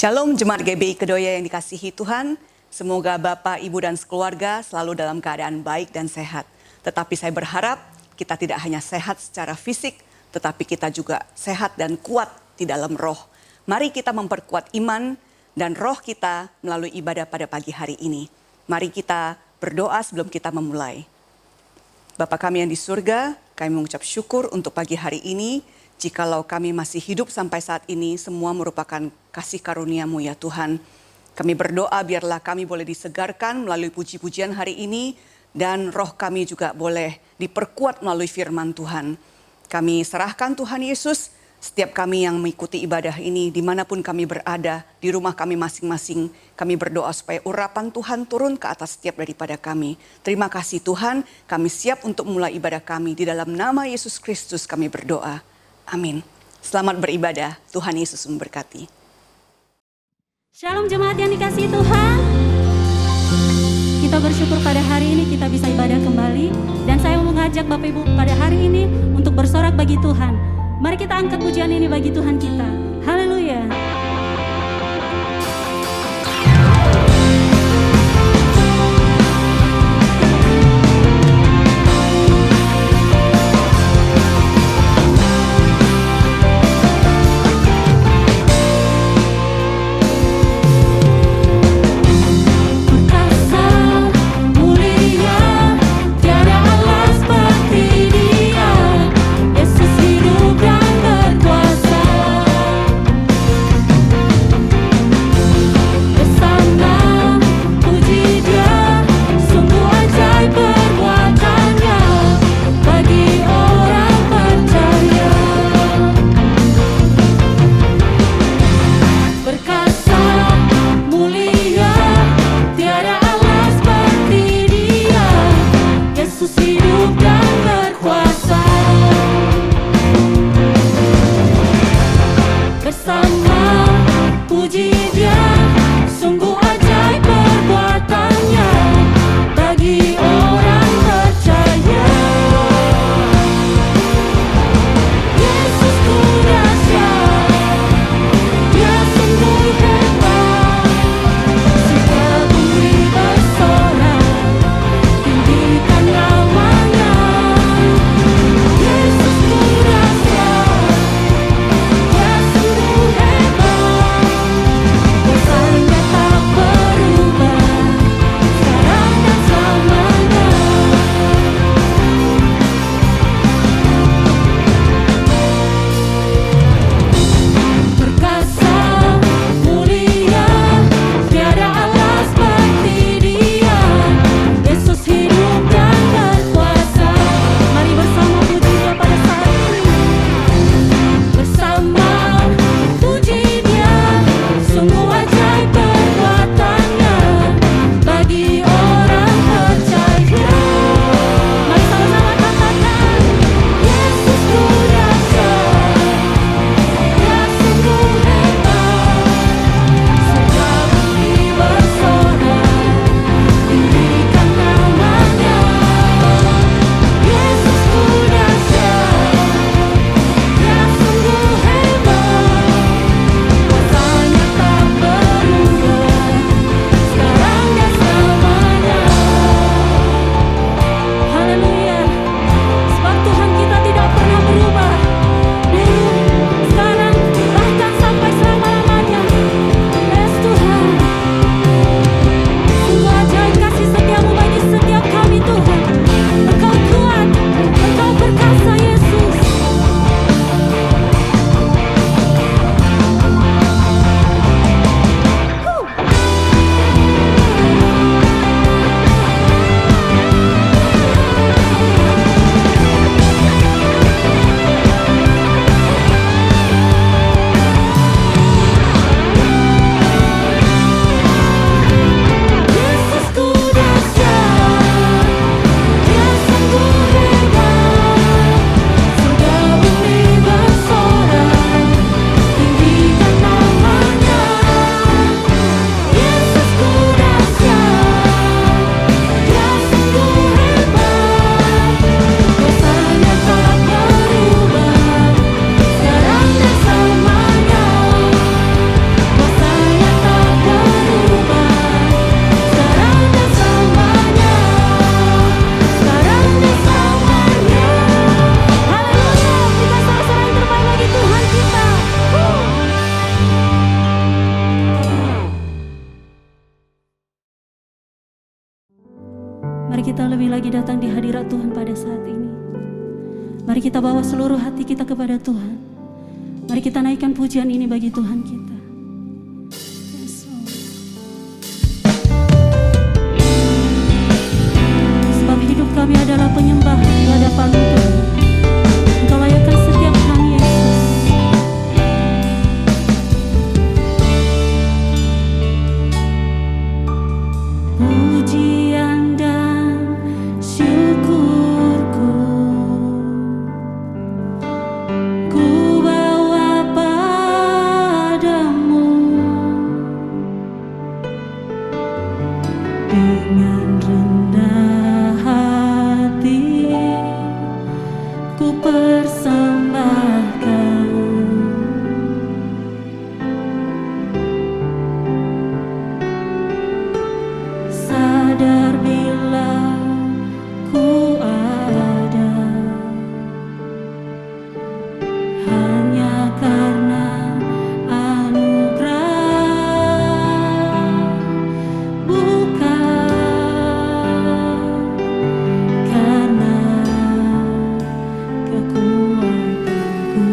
Shalom Jemaat GBI Kedoya yang dikasihi Tuhan. Semoga Bapak, Ibu, dan sekeluarga selalu dalam keadaan baik dan sehat. Tetapi saya berharap kita tidak hanya sehat secara fisik, tetapi kita juga sehat dan kuat di dalam roh. Mari kita memperkuat iman dan roh kita melalui ibadah pada pagi hari ini. Mari kita berdoa sebelum kita memulai. Bapa kami yang di surga, kami mengucap syukur untuk pagi hari ini. Jikalau kami masih hidup sampai saat ini, semua merupakan kasih karunia-Mu ya Tuhan. Kami berdoa biarlah kami boleh disegarkan melalui puji-pujian hari ini, dan roh kami juga boleh diperkuat melalui firman Tuhan. Kami serahkan Tuhan Yesus, setiap kami yang mengikuti ibadah ini, dimanapun kami berada, di rumah kami masing-masing, kami berdoa supaya urapan Tuhan turun ke atas setiap daripada kami. Terima kasih Tuhan, kami siap untuk mulai ibadah kami. Di dalam nama Yesus Kristus kami berdoa. Amin. Selamat beribadah. Tuhan Yesus memberkati. Shalom jemaat yang dikasihi Tuhan. Kita bersyukur pada hari ini kita bisa ibadah kembali. Dan saya mau mengajak Bapak Ibu pada hari ini untuk bersorak bagi Tuhan. Mari kita angkat pujian ini bagi Tuhan kita. Haleluya. Yesus hidup dan berkuasa. datang di hadirat Tuhan pada saat ini. Mari kita bawa seluruh hati kita kepada Tuhan. Mari kita naikkan pujian ini bagi Tuhan kita. Yes, Lord. Sebab hidup kami adalah penyembahan di hadapan Tuhan. Engkau layakkan setiap kami, Yesus. Pujian dan syukurku ku bawa padamu dengan rendah hati ku persembahkan. Sadar bila ku ada hanya karena anugerah, bukan karena kekuatanku.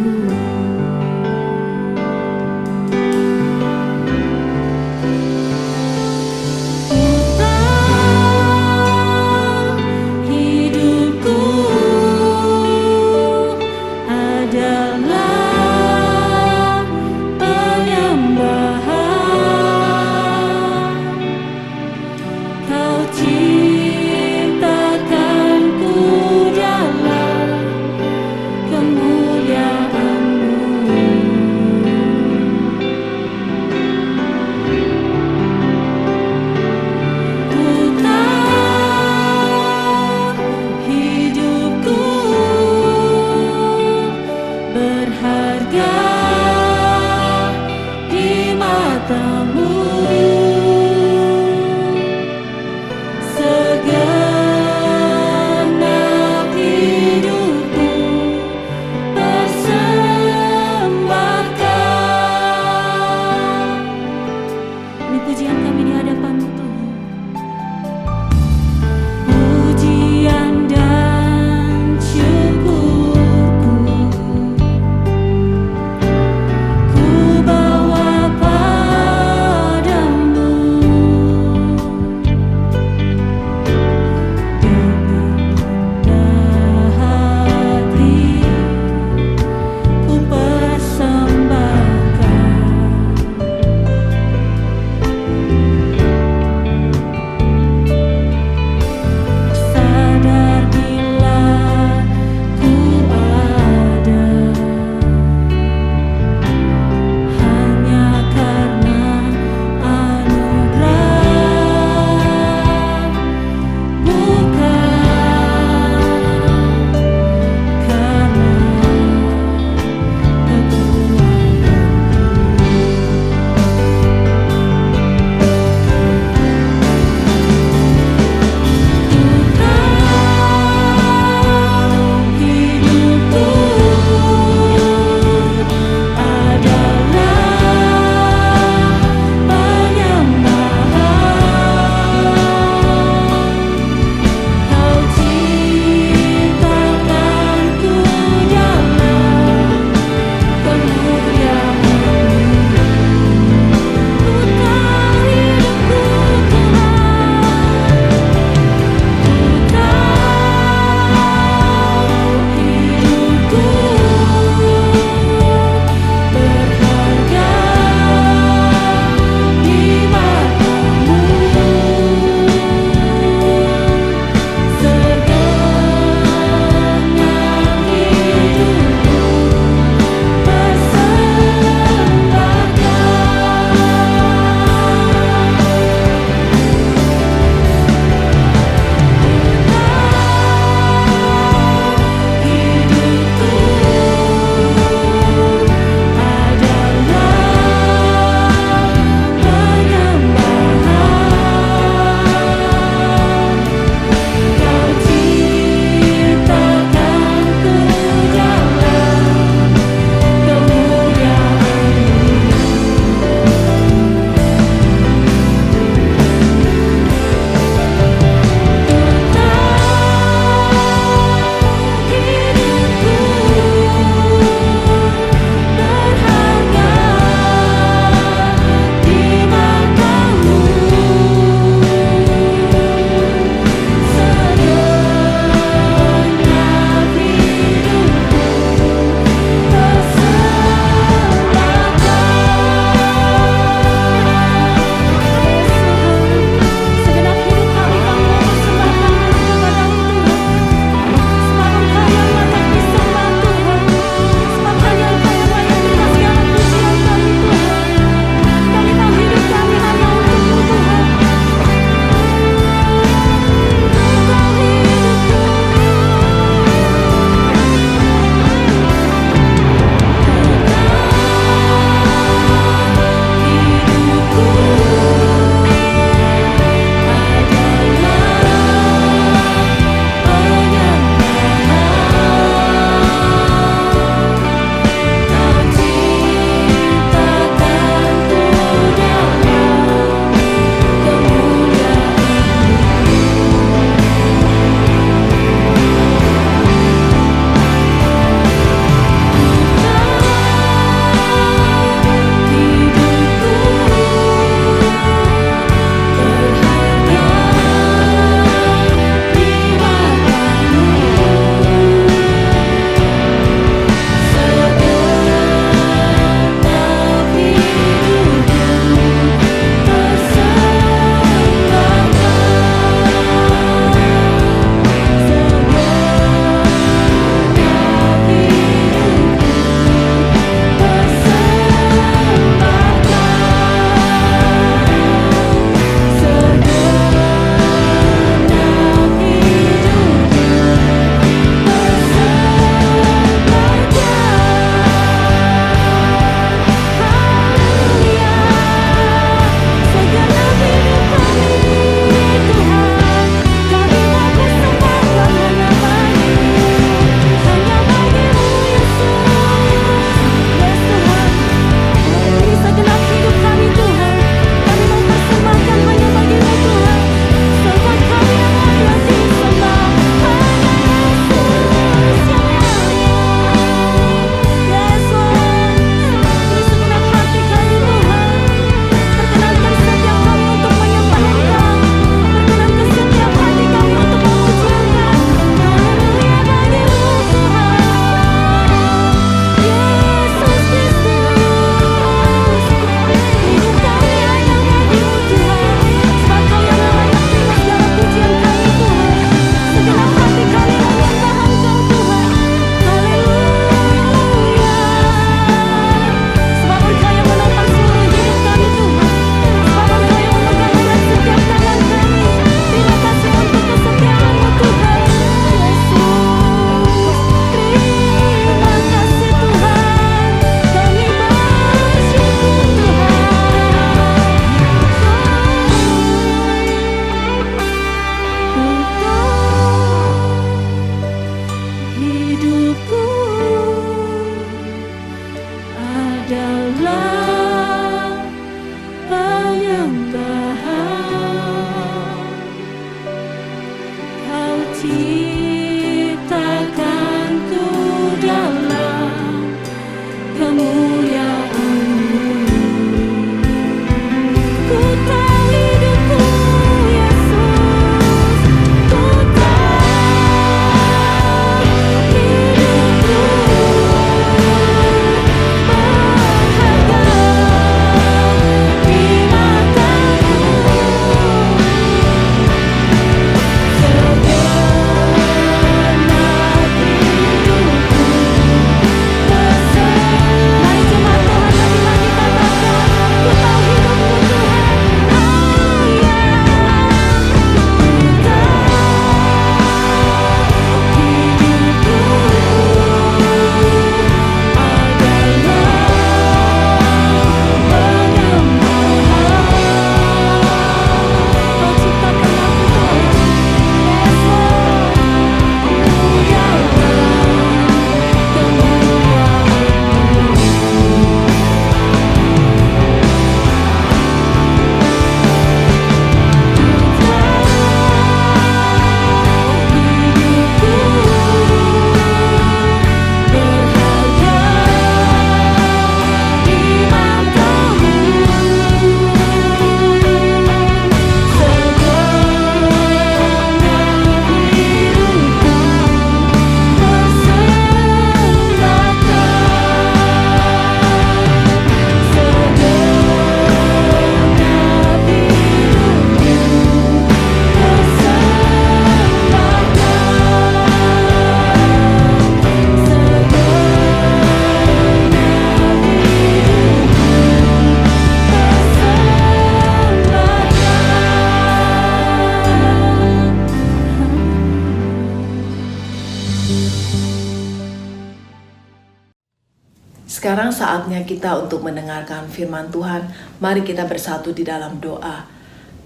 Sekarang saatnya kita untuk mendengarkan firman Tuhan. Mari kita bersatu di dalam doa.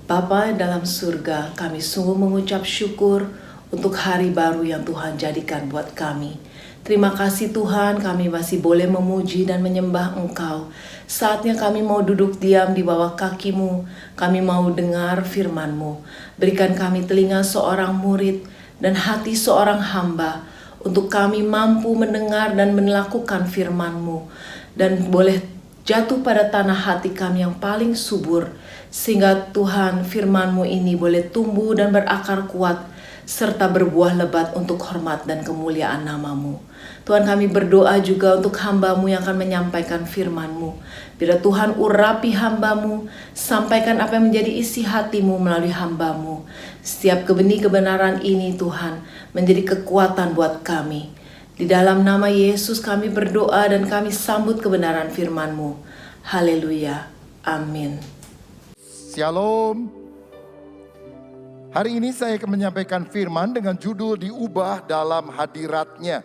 Bapa dalam surga, kami sungguh mengucap syukur untuk hari baru yang Tuhan jadikan buat kami. Terima kasih Tuhan, kami masih boleh memuji dan menyembah Engkau. Saatnya kami mau duduk diam di bawah kaki-Mu, kami mau dengar firman-Mu. Berikan kami telinga seorang murid dan hati seorang hamba, untuk kami mampu mendengar dan melakukan firman-Mu, dan boleh jatuh pada tanah hati kami yang paling subur, sehingga Tuhan firman-Mu ini boleh tumbuh dan berakar kuat, serta berbuah lebat untuk hormat dan kemuliaan nama-Mu. Tuhan, kami berdoa juga untuk hamba-Mu yang akan menyampaikan firman-Mu. Bila Tuhan urapi hamba-Mu, sampaikan apa yang menjadi isi hati-Mu melalui hamba-Mu. Setiap benih kebenaran ini Tuhan menjadi kekuatan buat kami. Di dalam nama Yesus kami berdoa dan kami sambut kebenaran firman-Mu. Haleluya. Amin. Shalom. Hari ini saya akan menyampaikan firman dengan judul diubah dalam hadiratnya.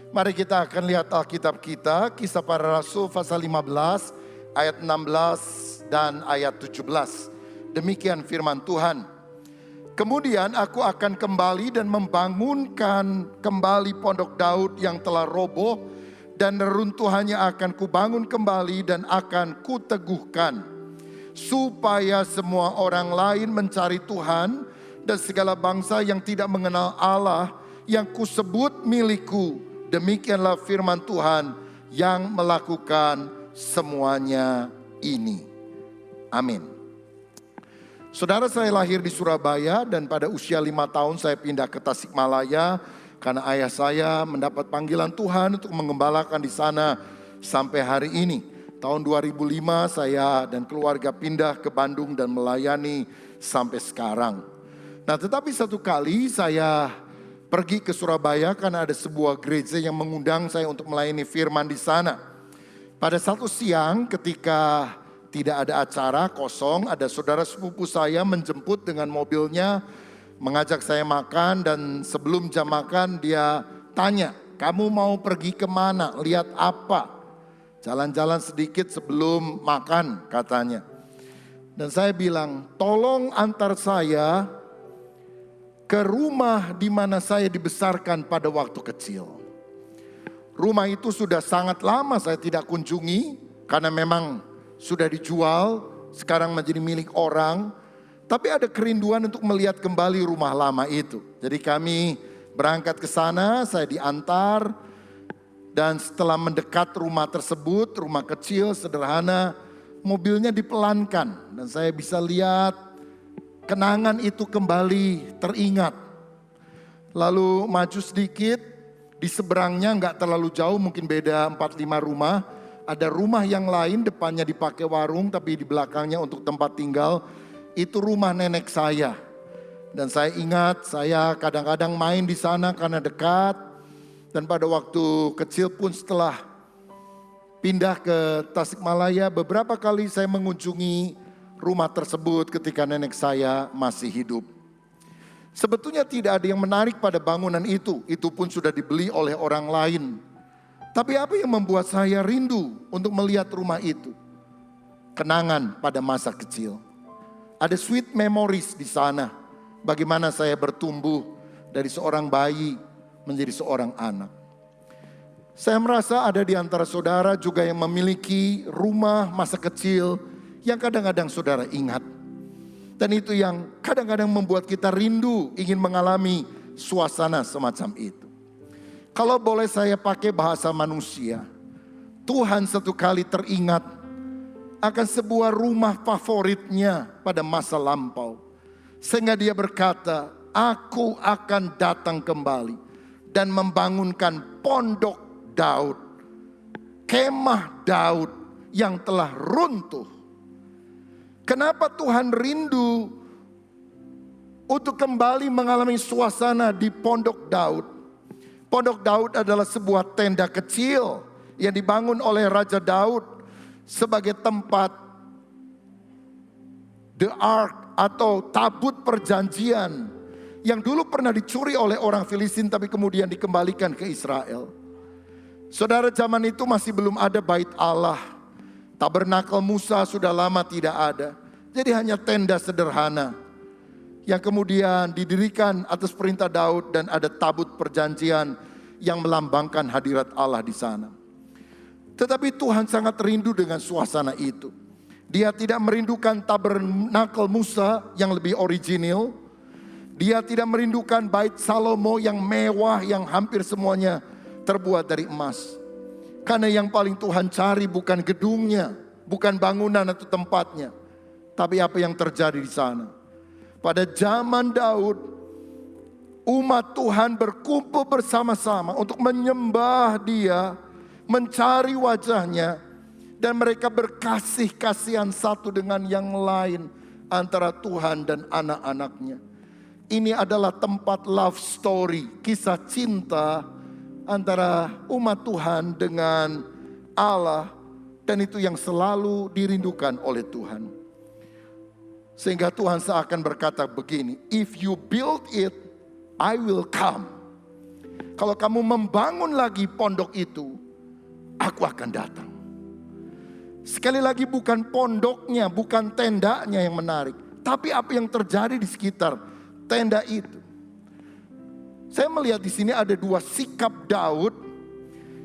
Mari kita akan lihat Alkitab kita, Kisah Para Rasul pasal 15 ayat 16 dan ayat 17. Demikian firman Tuhan. Kemudian aku akan kembali dan membangunkan kembali pondok Daud yang telah roboh, dan reruntuhannya akan kubangun kembali dan akan kuteguhkan, supaya semua orang lain mencari Tuhan, dan segala bangsa yang tidak mengenal Allah yang kusebut milikku. Demikianlah firman Tuhan yang melakukan semuanya ini. Amin. Saudara, saya lahir di Surabaya dan pada usia 5 tahun saya pindah ke Tasikmalaya karena ayah saya mendapat panggilan Tuhan untuk mengembalakan di sana sampai hari ini. Tahun 2005 saya dan keluarga pindah ke Bandung dan melayani sampai sekarang. Nah, tetapi satu kali saya pergi ke Surabaya karena ada sebuah gereja yang mengundang saya untuk melayani firman di sana. Pada satu siang ketika tidak ada acara, kosong, ada saudara sepupu saya menjemput dengan mobilnya, mengajak saya makan, dan sebelum jam makan dia tanya, "Kamu mau pergi kemana? Lihat apa?" "Jalan-jalan sedikit sebelum makan," katanya. Dan saya bilang, "Tolong antar saya ke rumah di mana saya dibesarkan pada waktu kecil." Rumah itu sudah sangat lama saya tidak kunjungi karena memang sudah dijual, sekarang menjadi milik orang. Tapi ada kerinduan untuk melihat kembali rumah lama itu. Jadi kami berangkat ke sana, saya diantar, dan setelah mendekat rumah tersebut, rumah kecil sederhana, mobilnya dipelankan dan saya bisa lihat kenangan itu kembali teringat. Lalu maju sedikit, di seberangnya nggak terlalu jauh, mungkin beda 4-5 rumah. Ada rumah yang lain, depannya dipakai warung, tapi di belakangnya untuk tempat tinggal. Itu rumah nenek saya. Dan saya ingat, saya kadang-kadang main di sana karena dekat. Dan pada waktu kecil pun setelah pindah ke Tasikmalaya, beberapa kali saya mengunjungi rumah tersebut ketika nenek saya masih hidup. Sebetulnya tidak ada yang menarik pada bangunan itu pun sudah dibeli oleh orang lain. Tapi apa yang membuat saya rindu untuk melihat rumah itu? Kenangan pada masa kecil. Ada sweet memories di sana. Bagaimana saya bertumbuh dari seorang bayi menjadi seorang anak. Saya merasa ada di antara saudara juga yang memiliki rumah masa kecil yang kadang-kadang saudara ingat. Dan itu yang kadang-kadang membuat kita rindu ingin mengalami suasana semacam itu. Kalau boleh saya pakai bahasa manusia, Tuhan satu kali teringat akan sebuah rumah favoritnya pada masa lampau. Sehingga dia berkata, "Aku akan datang kembali dan membangunkan pondok Daud, kemah Daud yang telah runtuh." Kenapa Tuhan rindu untuk kembali mengalami suasana di pondok Daud? Pondok Daud adalah sebuah tenda kecil yang dibangun oleh Raja Daud sebagai tempat the ark atau tabut perjanjian yang dulu pernah dicuri oleh orang Filistin tapi kemudian dikembalikan ke Israel. Saudara, zaman itu masih belum ada bait Allah. Tabernakel Musa sudah lama tidak ada. Jadi hanya tenda sederhana yang kemudian didirikan atas perintah Daud, dan ada tabut perjanjian yang melambangkan hadirat Allah di sana. Tetapi Tuhan sangat rindu dengan suasana itu. Dia tidak merindukan tabernakel Musa yang lebih original. Dia tidak merindukan bait Salomo yang mewah, yang hampir semuanya terbuat dari emas. Karena yang paling Tuhan cari bukan gedungnya, bukan bangunan atau tempatnya, tapi apa yang terjadi di sana. Pada zaman Daud, umat Tuhan berkumpul bersama-sama untuk menyembah Dia, mencari wajahnya, dan mereka berkasih-kasihan satu dengan yang lain antara Tuhan dan anak-anaknya. Ini adalah tempat love story, kisah cinta antara umat Tuhan dengan Allah, dan itu yang selalu dirindukan oleh Tuhan. Sehingga Tuhan seakan berkata begini, if you build it, I will come. Kalau kamu membangun lagi pondok itu, aku akan datang. Sekali lagi, bukan pondoknya, bukan tendanya yang menarik, tapi apa yang terjadi di sekitar tenda itu. Saya melihat di sini ada dua sikap Daud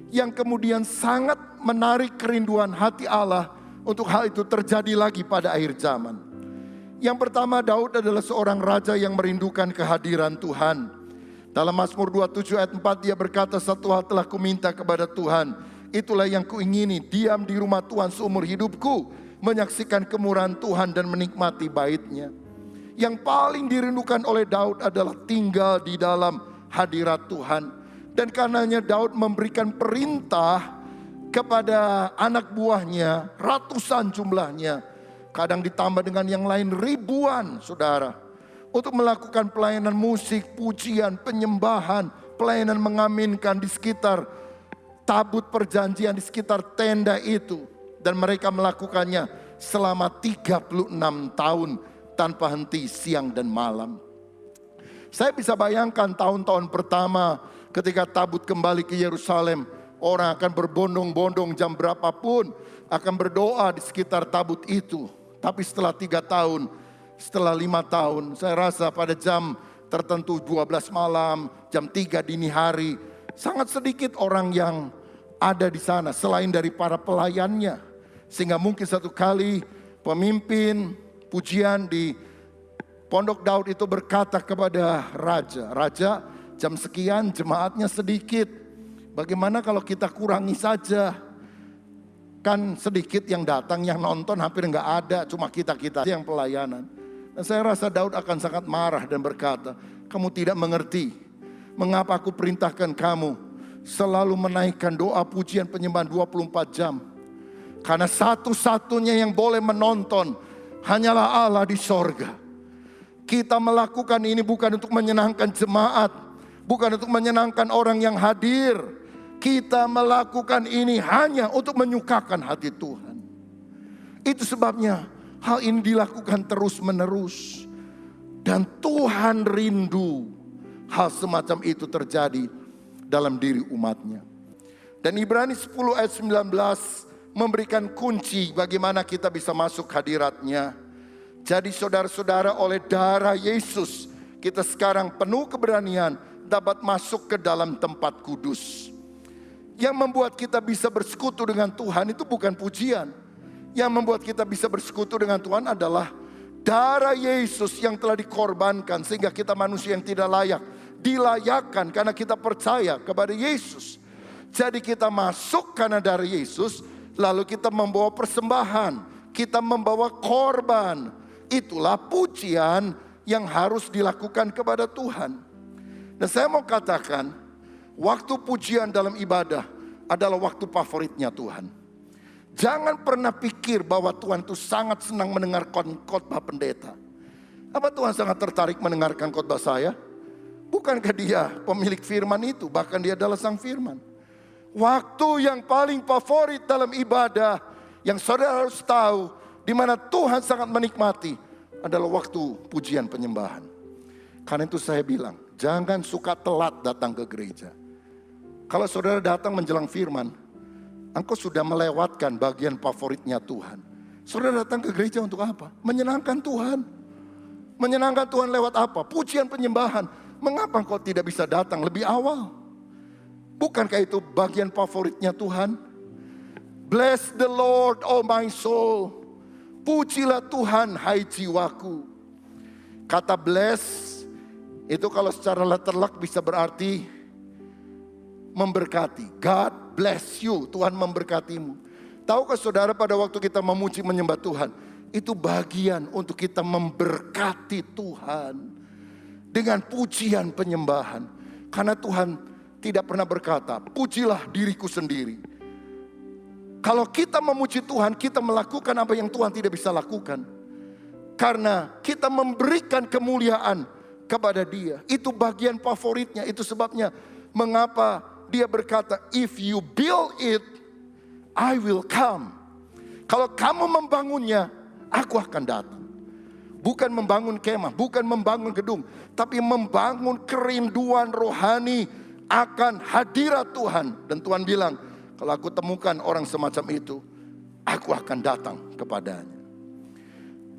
yang kemudian sangat menarik kerinduan hati Allah untuk hal itu terjadi lagi pada akhir zaman. Yang pertama, Daud adalah seorang raja yang merindukan kehadiran Tuhan. Dalam Mazmur 27 ayat 4 dia berkata, satu hal telah kuminta kepada Tuhan, itulah yang kuingini, diam di rumah Tuhan seumur hidupku, menyaksikan kemurahan Tuhan dan menikmati bait-Nya. Yang paling dirindukan oleh Daud adalah tinggal di dalam hadirat Tuhan. Dan karenanya Daud memberikan perintah kepada anak buahnya, ratusan jumlahnya, kadang ditambah dengan yang lain ribuan, saudara, untuk melakukan pelayanan musik, pujian, penyembahan, pelayanan mengaminkan di sekitar tabut perjanjian, di sekitar tenda itu. Dan mereka melakukannya selama 36 tahun tanpa henti siang dan malam. Saya bisa bayangkan tahun-tahun pertama ketika tabut kembali ke Yerusalem, orang akan berbondong-bondong jam berapapun, akan berdoa di sekitar tabut itu. Tapi setelah 3 tahun, setelah 5 tahun, saya rasa pada jam tertentu 12 malam, jam 3 dini hari, sangat sedikit orang yang ada di sana selain dari para pelayannya. Sehingga mungkin satu kali pemimpin pujian di Pondok Daud itu berkata kepada raja, "Raja, jam sekian jemaatnya sedikit. Bagaimana kalau kita kurangi saja? Kan sedikit yang datang, yang nonton hampir enggak ada, cuma kita-kita yang pelayanan." Dan saya rasa Daud akan sangat marah dan berkata, "Kamu tidak mengerti mengapa aku perintahkan kamu selalu menaikkan doa pujian penyembahan 24 jam. Karena satu-satunya yang boleh menonton hanyalah Allah di sorga. Kita melakukan ini bukan untuk menyenangkan jemaat, bukan untuk menyenangkan orang yang hadir. Kita melakukan ini hanya untuk menyukakan hati Tuhan." Itu sebabnya hal ini dilakukan terus-menerus. Dan Tuhan rindu hal semacam itu terjadi dalam diri umatnya. Dan Ibrani 10 ayat 19 memberikan kunci bagaimana kita bisa masuk hadiratnya. Jadi saudara-saudara, oleh darah Yesus kita sekarang penuh keberanian dapat masuk ke dalam tempat kudus. Yang membuat kita bisa bersekutu dengan Tuhan itu bukan pujian. Yang membuat kita bisa bersekutu dengan Tuhan adalah darah Yesus yang telah dikorbankan, sehingga kita manusia yang tidak layak dilayakkan karena kita percaya kepada Yesus. Jadi kita masuk karena darah Yesus, lalu kita membawa persembahan, kita membawa korban. Itulah pujian yang harus dilakukan kepada Tuhan. Dan saya mau katakan, waktu pujian dalam ibadah adalah waktu favoritnya Tuhan. Jangan pernah pikir bahwa Tuhan itu sangat senang mendengarkan khotbah pendeta. Apa Tuhan sangat tertarik mendengarkan khotbah saya? Bukankah dia pemilik firman itu? Bahkan dia adalah sang firman. Waktu yang paling favorit dalam ibadah yang saudara harus tahu, di mana Tuhan sangat menikmati, adalah waktu pujian penyembahan. Karena itu saya bilang, jangan suka telat datang ke gereja. Kalau saudara datang menjelang firman, engkau sudah melewatkan bagian favoritnya Tuhan. Saudara datang ke gereja untuk apa? Menyenangkan Tuhan. Menyenangkan Tuhan lewat apa? Pujian penyembahan. Mengapa engkau tidak bisa datang lebih awal? Bukankah itu bagian favoritnya Tuhan? Bless the Lord, oh my soul. Pujilah Tuhan, hai jiwaku. Kata bless itu kalau secara letterlek bisa berarti memberkati. God bless you, Tuhan memberkatimu. Tahukah saudara pada waktu kita memuji menyembah Tuhan, itu bagian untuk kita memberkati Tuhan dengan pujian penyembahan. Karena Tuhan tidak pernah berkata, pujilah diriku sendiri. Kalau kita memuji Tuhan, kita melakukan apa yang Tuhan tidak bisa lakukan. Karena kita memberikan kemuliaan kepada Dia. Itu bagian favoritnya. Itu sebabnya mengapa Dia berkata, if you build it, I will come. Kalau kamu membangunnya, aku akan datang. Bukan membangun kemah, bukan membangun gedung, tapi membangun kerinduan rohani akan hadirat Tuhan. Dan Tuhan bilang, kalau aku temukan orang semacam itu, aku akan datang kepadanya.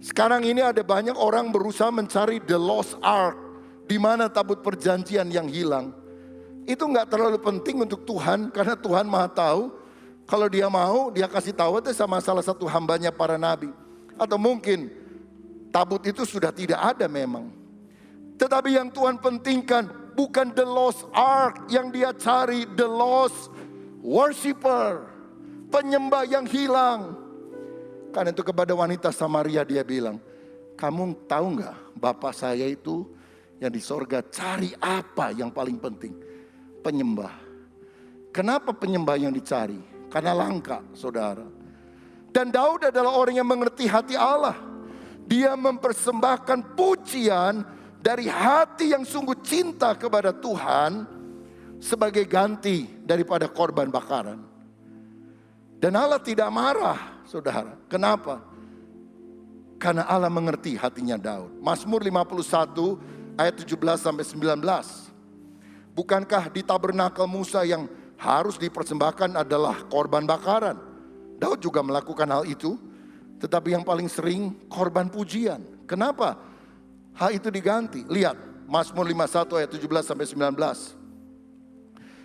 Sekarang ini ada banyak orang berusaha mencari the lost ark, di mana tabut perjanjian yang hilang. Itu nggak terlalu penting untuk Tuhan, karena Tuhan Maha tahu. Kalau Dia mau, Dia kasih tahu itu sama salah satu hambanya para nabi. Atau mungkin tabut itu sudah tidak ada memang. Tetapi yang Tuhan pentingkan bukan the lost ark, yang Dia cari the lost worshiper, penyembah yang hilang. Karena itu kepada wanita Samaria Dia bilang, kamu tahu nggak Bapak saya itu yang di sorga cari apa yang paling penting? Penyembah. Kenapa penyembah yang dicari? Karena langka, saudara. Dan Daud adalah orang yang mengerti hati Allah. Dia mempersembahkan pujian dari hati yang sungguh cinta kepada Tuhan sebagai ganti daripada korban bakaran. Dan Allah tidak marah, saudara. Kenapa? Karena Allah mengerti hatinya Daud. Mazmur 51 ayat 17 sampai 19. Bukankah di tabernakel Musa yang harus dipersembahkan adalah korban bakaran? Daud juga melakukan hal itu. Tetapi yang paling sering korban pujian. Kenapa hal itu diganti? Lihat Mazmur 51 ayat 17 sampai 19.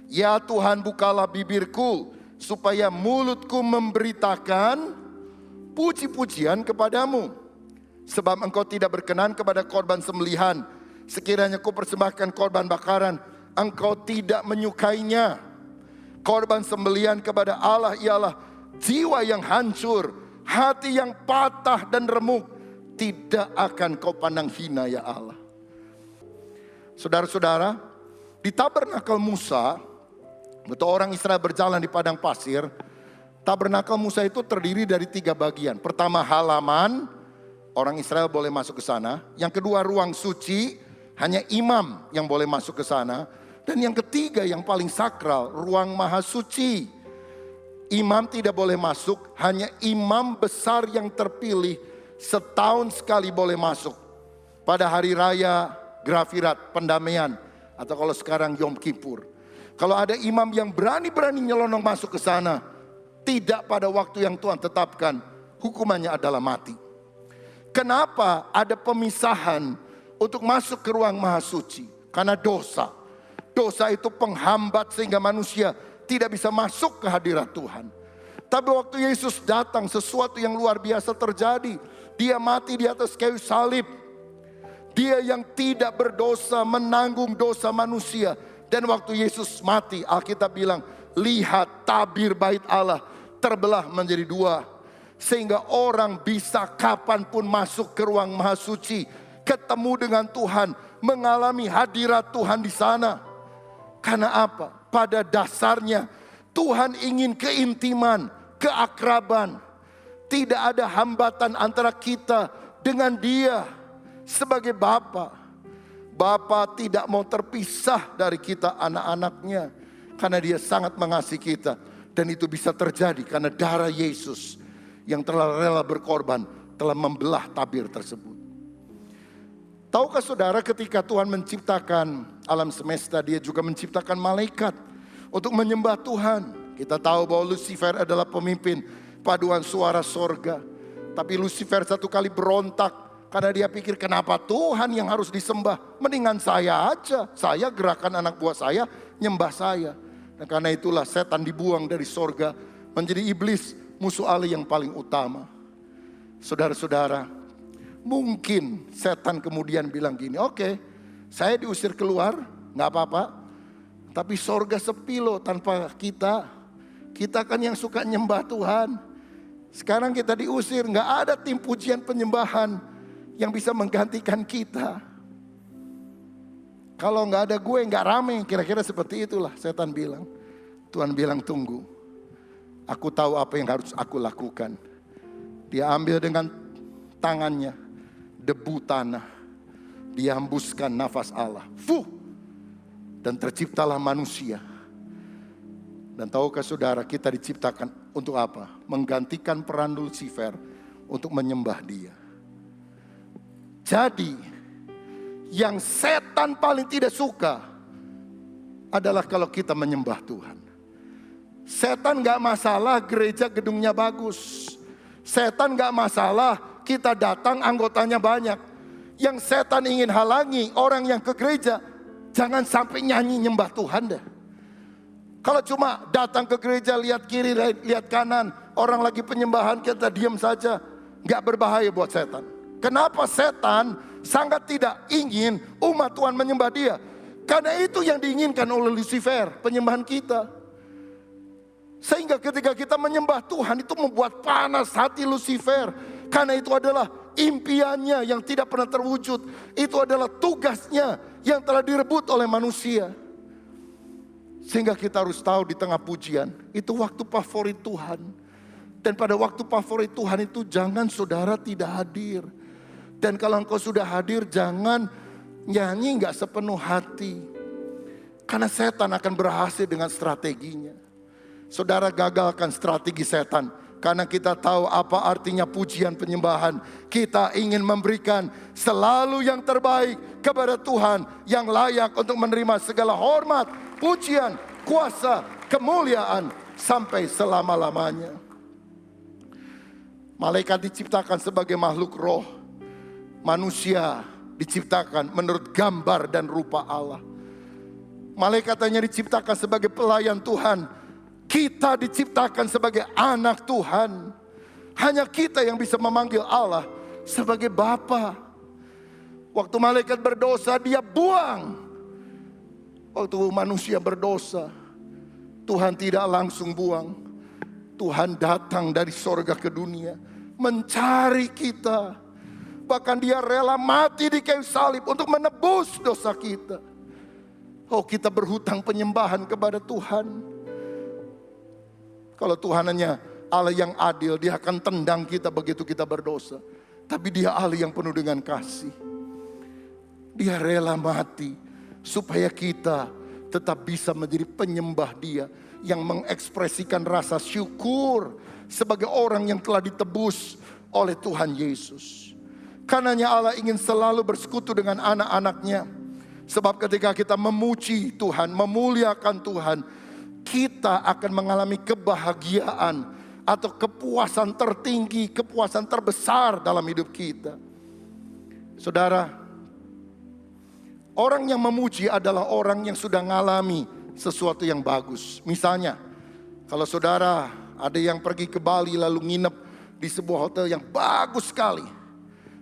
Ya Tuhan, bukalah bibirku supaya mulutku memberitakan puji-pujian kepadamu. Sebab engkau tidak berkenan kepada korban sembelihan. Sekiranya ku persembahkan korban bakaran, engkau tidak menyukainya. Korban sembelihan kepada Allah ialah jiwa yang hancur, hati yang patah dan remuk. Tidak akan kau pandang hina ya Allah. Saudara-saudara, di tabernakel Musa, betul orang Israel berjalan di padang pasir. Tabernakel Musa itu terdiri dari 3 bagian. Pertama halaman, orang Israel boleh masuk ke sana. Yang kedua ruang suci, hanya imam yang boleh masuk ke sana. Dan yang ketiga yang paling sakral, ruang maha suci. Imam tidak boleh masuk, hanya imam besar yang terpilih setahun sekali boleh masuk. Pada hari raya Grafirat, pendamaian, atau kalau sekarang Yom Kippur. Kalau ada imam yang berani-berani nyelonong masuk ke sana, tidak pada waktu yang Tuhan tetapkan, hukumannya adalah mati. Kenapa ada pemisahan untuk masuk ke ruang maha suci? Karena dosa. Dosa itu penghambat sehingga manusia tidak bisa masuk ke hadirat Tuhan. Tapi waktu Yesus datang, sesuatu yang luar biasa terjadi. Dia mati di atas kayu salib. Dia yang tidak berdosa menanggung dosa manusia. Dan waktu Yesus mati, Alkitab bilang, lihat tabir bait Allah terbelah menjadi 2. Sehingga orang bisa kapanpun masuk ke ruang maha suci, ketemu dengan Tuhan, mengalami hadirat Tuhan di sana. Karena apa? Pada dasarnya Tuhan ingin keintiman, keakraban. Tidak ada hambatan antara kita dengan Dia sebagai Bapa. Bapa tidak mau terpisah dari kita anak-anaknya. Karena Dia sangat mengasihi kita. Dan itu bisa terjadi karena darah Yesus yang telah rela berkorban telah membelah tabir tersebut. Tahukah saudara ketika Tuhan menciptakan alam semesta, Dia juga menciptakan malaikat untuk menyembah Tuhan. Kita tahu bahwa Lucifer adalah pemimpin paduan suara sorga. Tapi Lucifer satu kali berontak karena dia pikir kenapa Tuhan yang harus disembah. Mendingan saya aja, saya gerakan anak buah saya, nyembah saya. Dan karena itulah setan dibuang dari sorga menjadi iblis, musuh Allah yang paling utama. Saudara-saudara, mungkin setan kemudian bilang gini, oke, saya diusir keluar, gak apa-apa. Tapi sorga sepi loh tanpa kita. Kita kan yang suka nyembah Tuhan. Sekarang kita diusir, gak ada tim pujian penyembahan yang bisa menggantikan kita. Kalau gak ada gue gak rame, kira-kira seperti itulah setan bilang. Tuhan bilang tunggu, aku tahu apa yang harus aku lakukan. Dia ambil dengan tangannya debu tanah, dia hembuskan nafas Allah, fuh, dan terciptalah manusia. Dan tahukah saudara, kita diciptakan untuk apa? Menggantikan peran Lucifer untuk menyembah dia. Jadi yang setan paling tidak suka adalah kalau kita menyembah Tuhan. Setan gak masalah gereja gedungnya bagus. Setan gak masalah kita datang anggotanya banyak. Yang setan ingin halangi orang yang ke gereja, jangan sampai nyanyi nyembah Tuhan deh. Kalau cuma datang ke gereja lihat kiri lihat kanan, orang lagi penyembahan kita diam saja, gak berbahaya buat setan. Kenapa setan sangat tidak ingin umat Tuhan menyembah dia? Karena itu yang diinginkan oleh Lucifer, penyembahan kita. Sehingga ketika kita menyembah Tuhan itu membuat panas hati Lucifer. Karena itu adalah impiannya yang tidak pernah terwujud. Itu adalah tugasnya yang telah direbut oleh manusia. Sehingga kita harus tahu di tengah pujian, itu waktu favorit Tuhan. Dan pada waktu favorit Tuhan itu jangan saudara tidak hadir. Dan kalau engkau sudah hadir jangan nyanyi gak sepenuh hati. Karena setan akan berhasil dengan strateginya. Saudara gagalkan strategi setan. Karena kita tahu apa artinya pujian penyembahan. Kita ingin memberikan selalu yang terbaik kepada Tuhan. Yang layak untuk menerima segala hormat, pujian, kuasa, kemuliaan sampai selama-lamanya. Malaikat diciptakan sebagai makhluk roh. Manusia diciptakan menurut gambar dan rupa Allah. Malaikat hanya diciptakan sebagai pelayan Tuhan. Kita diciptakan sebagai anak Tuhan. Hanya kita yang bisa memanggil Allah sebagai Bapa. Waktu malaikat berdosa dia buang. Waktu manusia berdosa Tuhan tidak langsung buang. Tuhan datang dari sorga ke dunia mencari kita. Bahkan dia rela mati di kayu salib untuk menebus dosa kita. Oh, kita berhutang penyembahan kepada Tuhan. Kalau Tuhan hanya Allah yang adil, dia akan tendang kita begitu kita berdosa. Tapi dia Allah yang penuh dengan kasih. Dia rela mati supaya kita tetap bisa menjadi penyembah dia. Yang mengekspresikan rasa syukur sebagai orang yang telah ditebus oleh Tuhan Yesus. Karenanya Allah ingin selalu bersekutu dengan anak-anaknya. Sebab ketika kita memuji Tuhan, memuliakan Tuhan, kita akan mengalami kebahagiaan atau kepuasan tertinggi, kepuasan terbesar dalam hidup kita. Saudara, orang yang memuji adalah orang yang sudah mengalami sesuatu yang bagus. Misalnya, kalau saudara ada yang pergi ke Bali lalu nginep di sebuah hotel yang bagus sekali,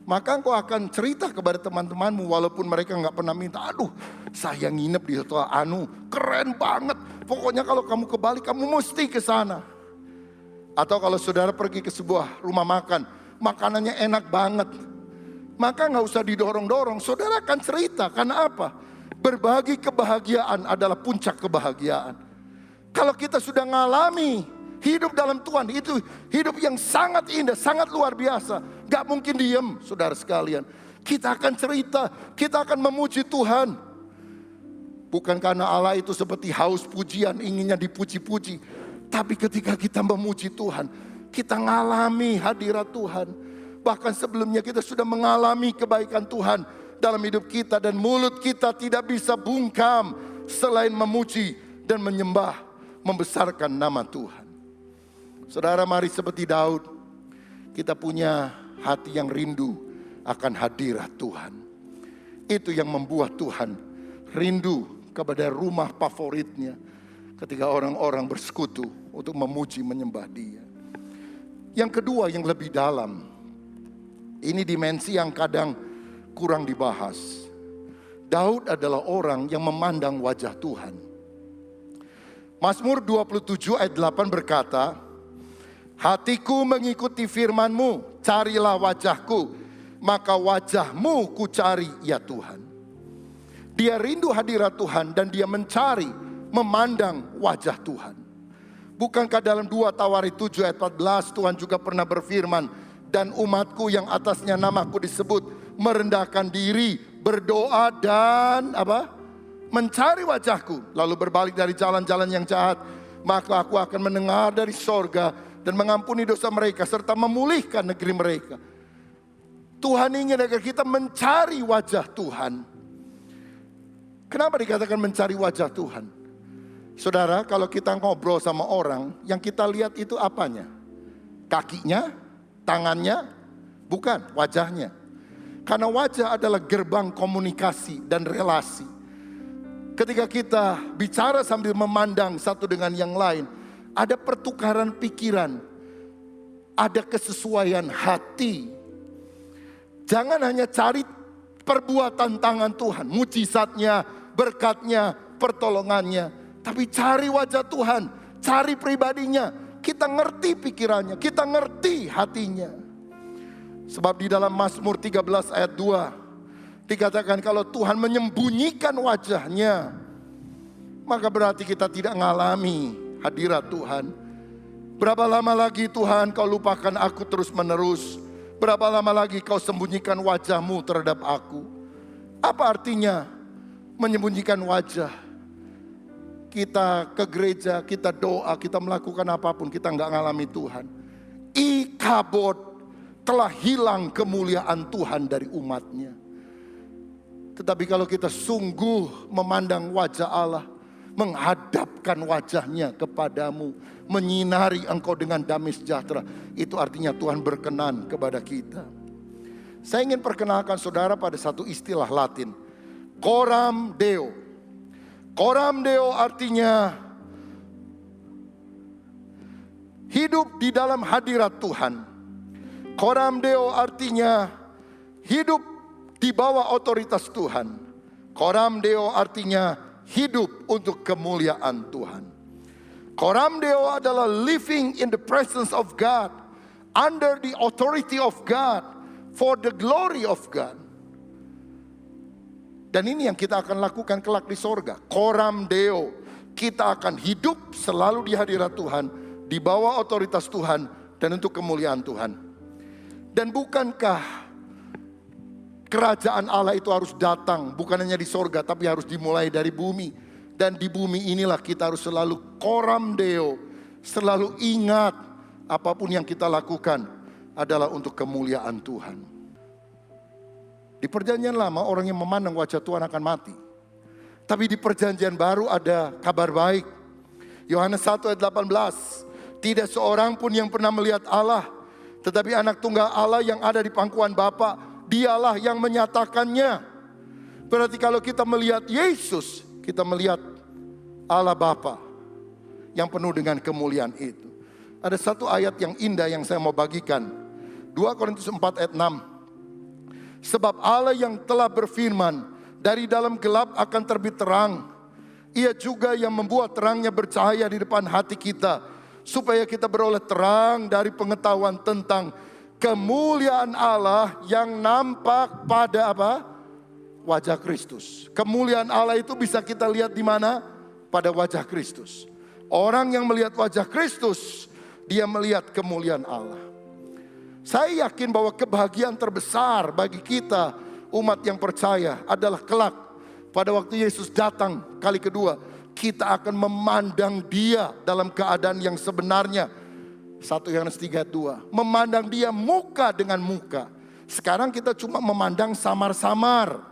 maka engkau akan cerita kepada teman-temanmu walaupun mereka gak pernah minta. Aduh, saya nginep di hotel anu, keren banget. Pokoknya kalau kamu ke Bali kamu mesti ke sana. Atau kalau saudara pergi ke sebuah rumah makan, makanannya enak banget, maka gak usah didorong-dorong. Saudara akan cerita, karena apa? Berbagi kebahagiaan adalah puncak kebahagiaan. Kalau kita sudah ngalami hidup dalam Tuhan, itu hidup yang sangat indah, sangat luar biasa. Gak mungkin diem, saudara sekalian. Kita akan cerita, kita akan memuji Tuhan. Bukan karena Allah itu seperti haus pujian, inginnya dipuji-puji. Tapi ketika kita memuji Tuhan, kita ngalami hadirat Tuhan. Bahkan sebelumnya kita sudah mengalami kebaikan Tuhan dalam hidup kita. Dan mulut kita tidak bisa bungkam selain memuji dan menyembah, membesarkan nama Tuhan. Saudara, mari seperti Daud, kita punya hati yang rindu akan hadirat Tuhan. Itu yang membuat Tuhan rindu kepada rumah favoritnya ketika orang-orang bersekutu untuk memuji menyembah Dia. Yang kedua yang lebih dalam, ini dimensi yang kadang kurang dibahas. Daud adalah orang yang memandang wajah Tuhan. Mazmur 27 ayat 8 berkata, hatiku mengikuti firman-Mu, carilah wajahku, maka wajah-Mu ku cari ya Tuhan. Dia rindu hadirat Tuhan dan dia mencari, memandang wajah Tuhan. Bukankah dalam 2 Tawarik 7 ayat 14 Tuhan juga pernah berfirman, dan umatku yang atasnya namaku disebut merendahkan diri, berdoa dan mencari wajahku, lalu berbalik dari jalan-jalan yang jahat, maka aku akan mendengar dari sorga dan mengampuni dosa mereka serta memulihkan negeri mereka. Tuhan ingin agar kita mencari wajah Tuhan. Kenapa dikatakan mencari wajah Tuhan? Saudara, kalau kita ngobrol sama orang, yang kita lihat itu apanya? Kakinya, tangannya, bukan, wajahnya. Karena wajah adalah gerbang komunikasi dan relasi. Ketika kita bicara sambil memandang satu dengan yang lain, ada pertukaran pikiran, ada kesesuaian hati. Jangan hanya cari perbuatan tangan Tuhan, mujizatnya, berkatnya, pertolongannya, tapi cari wajah Tuhan, cari pribadinya. Kita ngerti pikirannya, kita ngerti hatinya. Sebab di dalam Mazmur 13 ayat 2 dikatakan kalau Tuhan menyembunyikan wajahnya, maka berarti kita tidak mengalami hadirat Tuhan. Berapa lama lagi Tuhan kau lupakan aku terus menerus? Berapa lama lagi kau sembunyikan wajah-Mu terhadap aku? Apa artinya menyembunyikan wajah? Kita ke gereja, kita doa, kita melakukan apapun, kita nggak ngalami Tuhan. Ikabod, telah hilang kemuliaan Tuhan dari umatnya. Tetapi kalau kita sungguh memandang wajah Allah, menghadapkan wajahnya kepadamu, menyinari engkau dengan damai sejahtera, itu artinya Tuhan berkenan kepada kita. Saya ingin perkenalkan saudara pada satu istilah Latin, coram Deo. Coram Deo artinya hidup di dalam hadirat Tuhan. Coram Deo artinya hidup di bawah otoritas Tuhan. Coram Deo artinya hidup untuk kemuliaan Tuhan. Coram Deo adalah living in the presence of God, under the authority of God, for the glory of God. Dan ini yang kita akan lakukan kelak di sorga. Coram Deo, kita akan hidup selalu di hadirat Tuhan, di bawah otoritas Tuhan, dan untuk kemuliaan Tuhan. Dan bukankah kerajaan Allah itu harus datang bukan hanya di sorga, tapi harus dimulai dari bumi. Dan di bumi inilah kita harus selalu coram Deo, selalu ingat apapun yang kita lakukan adalah untuk kemuliaan Tuhan. Di perjanjian lama orang yang memandang wajah Tuhan akan mati. Tapi di perjanjian baru ada kabar baik. Yohanes 1 ayat 18, tidak seorang pun yang pernah melihat Allah, tetapi anak tunggal Allah yang ada di pangkuan Bapa, dialah yang menyatakannya. Berarti kalau kita melihat Yesus, kita melihat Allah Bapa yang penuh dengan kemuliaan itu. Ada satu ayat yang indah yang saya mau bagikan. 2 Korintus 4 ayat 6. Sebab Allah yang telah berfirman, dari dalam gelap akan terbit terang. Ia juga yang membuat terangnya bercahaya di depan hati kita, supaya kita beroleh terang dari pengetahuan tentang kemuliaan Allah yang nampak pada wajah Kristus. Kemuliaan Allah itu bisa kita lihat di mana? Pada wajah Kristus. Orang yang melihat wajah Kristus, dia melihat kemuliaan Allah. Saya yakin bahwa kebahagiaan terbesar bagi kita umat yang percaya adalah kelak pada waktu Yesus datang kali kedua, kita akan memandang Dia dalam keadaan yang sebenarnya. 1 Yohanes 3 ayat 2. Memandang Dia muka dengan muka. Sekarang kita cuma memandang samar-samar.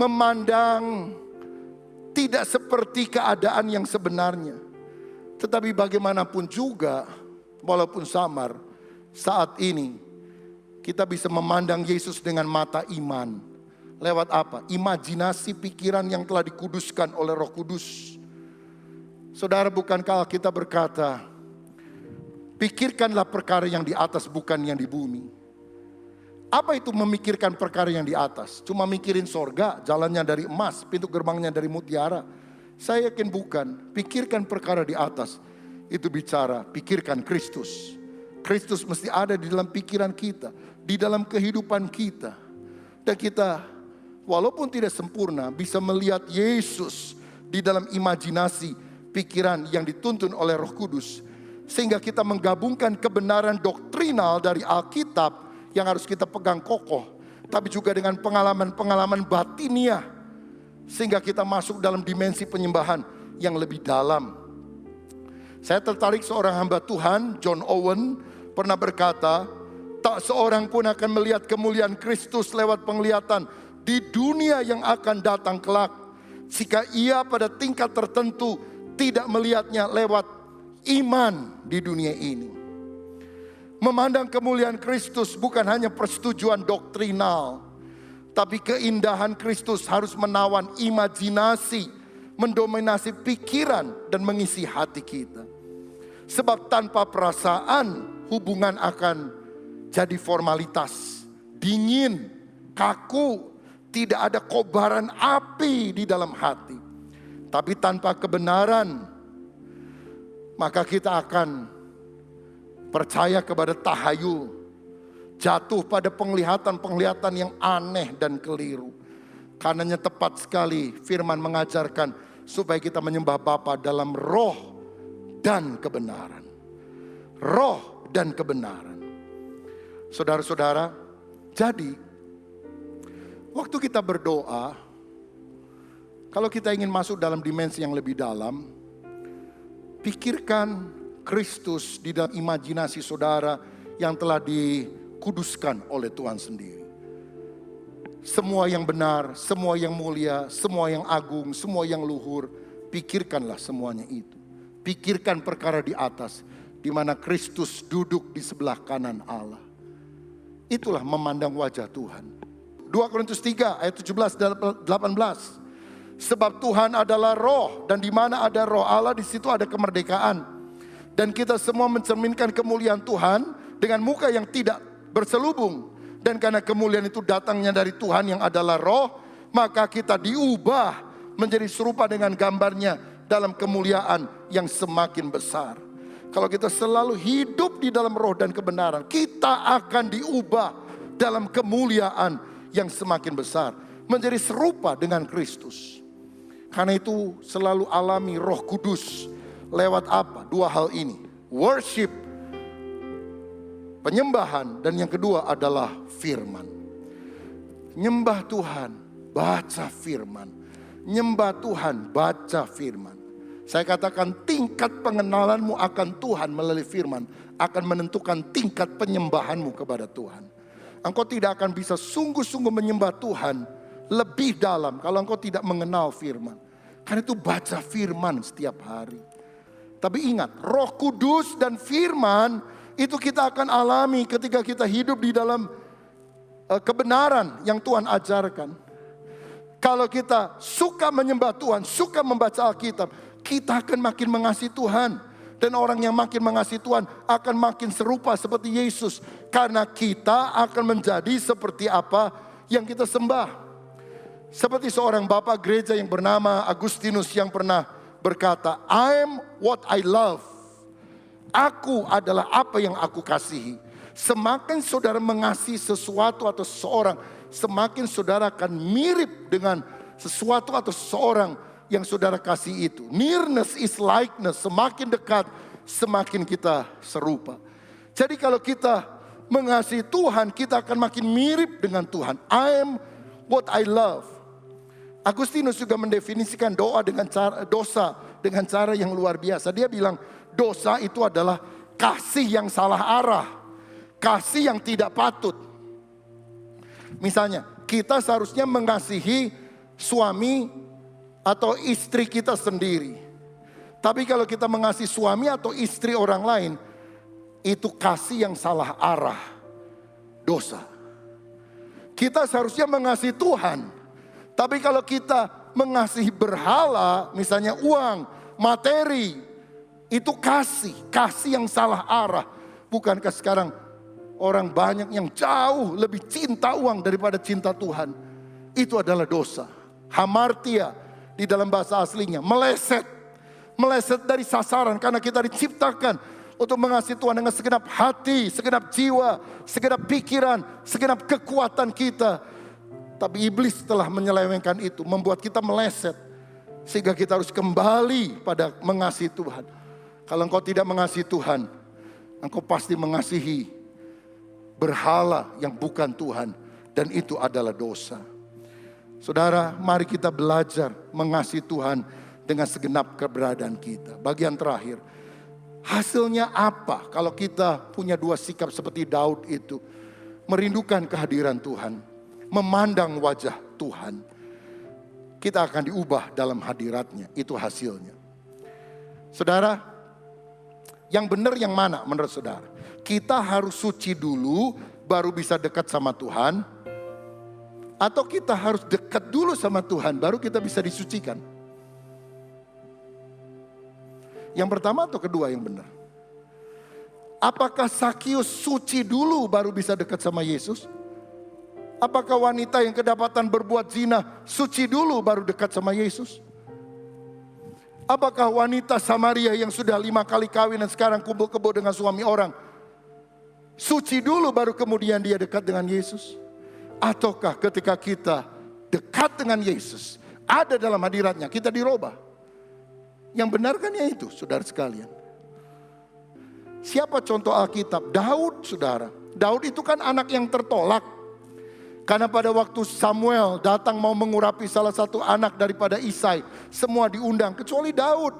Memandang tidak seperti keadaan yang sebenarnya. Tetapi bagaimanapun juga, walaupun samar, saat ini kita bisa memandang Yesus dengan mata iman. Lewat apa? Imajinasi pikiran yang telah dikuduskan oleh Roh Kudus. Saudara, bukankah kita berkata, pikirkanlah perkara yang di atas bukan yang di bumi. Apa itu memikirkan perkara yang di atas? Cuma mikirin sorga, jalannya dari emas, pintu gerbangnya dari mutiara. Saya yakin bukan. Pikirkan perkara di atas. Itu bicara, pikirkan Kristus. Kristus mesti ada di dalam pikiran kita, di dalam kehidupan kita. Dan kita, walaupun tidak sempurna, bisa melihat Yesus di dalam imajinasi pikiran yang dituntun oleh Roh Kudus. Sehingga kita menggabungkan kebenaran doktrinal dari Alkitab yang harus kita pegang kokoh, tapi juga dengan pengalaman-pengalaman batiniah, sehingga kita masuk dalam dimensi penyembahan yang lebih dalam. Saya tertarik seorang hamba Tuhan, John Owen, pernah berkata, tak seorang pun akan melihat kemuliaan Kristus lewat penglihatan di dunia yang akan datang kelak, jika ia pada tingkat tertentu tidak melihatnya lewat iman di dunia ini. Memandang kemuliaan Kristus bukan hanya persetujuan doktrinal, tapi keindahan Kristus harus menawan imajinasi, mendominasi pikiran dan mengisi hati kita. Sebab tanpa perasaan, hubungan akan jadi formalitas, dingin, kaku, tidak ada kobaran api di dalam hati. Tapi tanpa kebenaran, maka kita akan percaya kepada tahayul, jatuh pada penglihatan-penglihatan yang aneh dan keliru. Karenanya tepat sekali firman mengajarkan supaya kita menyembah Bapa dalam roh dan kebenaran. Roh dan kebenaran. Saudara-saudara, jadi waktu kita berdoa, kalau kita ingin masuk dalam dimensi yang lebih dalam, pikirkan Kristus di dalam imajinasi saudara yang telah dikuduskan oleh Tuhan sendiri. Semua yang benar, semua yang mulia, semua yang agung, semua yang luhur, pikirkanlah semuanya itu. Pikirkan perkara di atas, di mana Kristus duduk di sebelah kanan Allah. Itulah memandang wajah Tuhan. 2 Korintus 3 ayat 17 dan 18. Sebab Tuhan adalah roh, dan di mana ada roh Allah, di situ ada kemerdekaan. Dan kita semua mencerminkan kemuliaan Tuhan dengan muka yang tidak berselubung. Dan karena kemuliaan itu datangnya dari Tuhan yang adalah roh, maka kita diubah menjadi serupa dengan gambarnya dalam kemuliaan yang semakin besar. Kalau kita selalu hidup di dalam roh dan kebenaran, kita akan diubah dalam kemuliaan yang semakin besar, menjadi serupa dengan Kristus. Karena itu selalu alami Roh Kudus lewat apa? Dua hal ini, worship, penyembahan, dan yang kedua adalah firman. Nyembah Tuhan, baca firman. Nyembah Tuhan, baca firman. Saya katakan tingkat pengenalanmu akan Tuhan melalui firman akan menentukan tingkat penyembahanmu kepada Tuhan. Engkau tidak akan bisa sungguh-sungguh menyembah Tuhan lebih dalam kalau engkau tidak mengenal firman. Karena itu baca firman setiap hari. Tapi ingat, Roh Kudus dan firman itu kita akan alami ketika kita hidup di dalam kebenaran yang Tuhan ajarkan. Kalau kita suka menyembah Tuhan, suka membaca Alkitab, kita akan makin mengasihi Tuhan. Dan orang yang makin mengasihi Tuhan akan makin serupa seperti Yesus. Karena kita akan menjadi seperti apa yang kita sembah. Seperti seorang bapak gereja yang bernama Agustinus yang pernah berkata, I am what I love. Aku adalah apa yang aku kasihi. Semakin saudara mengasihi sesuatu atau seseorang, semakin saudara akan mirip dengan sesuatu atau seseorang yang saudara kasih itu. Nearness is likeness. Semakin dekat, semakin kita serupa. Jadi kalau kita mengasihi Tuhan, kita akan makin mirip dengan Tuhan. I am what I love. Agustinus juga mendefinisikan doa dengan dosa dengan cara yang luar biasa. Dia bilang dosa itu adalah kasih yang salah arah, kasih yang tidak patut. Misalnya kita seharusnya mengasihi suami atau istri kita sendiri. Tapi kalau kita mengasihi suami atau istri orang lain, itu kasih yang salah arah, dosa. Kita seharusnya mengasihi Tuhan. Tapi kalau kita mengasihi berhala, misalnya uang, materi, itu kasih yang salah arah. Bukankah sekarang orang banyak yang jauh lebih cinta uang daripada cinta Tuhan? Itu adalah dosa. Hamartia di dalam bahasa aslinya, meleset dari sasaran, karena kita diciptakan untuk mengasihi Tuhan dengan segenap hati, segenap jiwa, segenap pikiran, segenap kekuatan kita. Tapi iblis telah menyelewengkan itu, membuat kita meleset, sehingga kita harus kembali pada mengasihi Tuhan. Kalau engkau tidak mengasihi Tuhan, engkau pasti mengasihi berhala yang bukan Tuhan, dan itu adalah dosa. Saudara, mari kita belajar mengasihi Tuhan dengan segenap keberadaan kita. Bagian terakhir, hasilnya apa kalau kita punya dua sikap seperti Daud itu? Merindukan kehadiran Tuhan, memandang wajah Tuhan. Kita akan diubah dalam hadiratnya, itu hasilnya. Saudara, yang benar yang mana menurut saudara? Kita harus suci dulu baru bisa dekat sama Tuhan, atau kita harus dekat dulu sama Tuhan baru kita bisa disucikan? Yang pertama atau kedua yang benar? Apakah Sakius suci dulu baru bisa dekat sama Yesus? Apakah wanita yang kedapatan berbuat zina suci dulu baru dekat sama Yesus? Apakah wanita Samaria yang sudah 5 kali kawin dan sekarang kumpul kebo dengan suami orang suci dulu baru kemudian dia dekat dengan Yesus? Ataukah ketika kita dekat dengan Yesus, ada dalam hadiratnya, kita dirubah? Yang benar kan ya itu, saudara sekalian. Siapa contoh Alkitab? Daud, saudara. Daud itu kan anak yang tertolak. Karena pada waktu Samuel datang mau mengurapi salah satu anak daripada Isai, semua diundang kecuali Daud.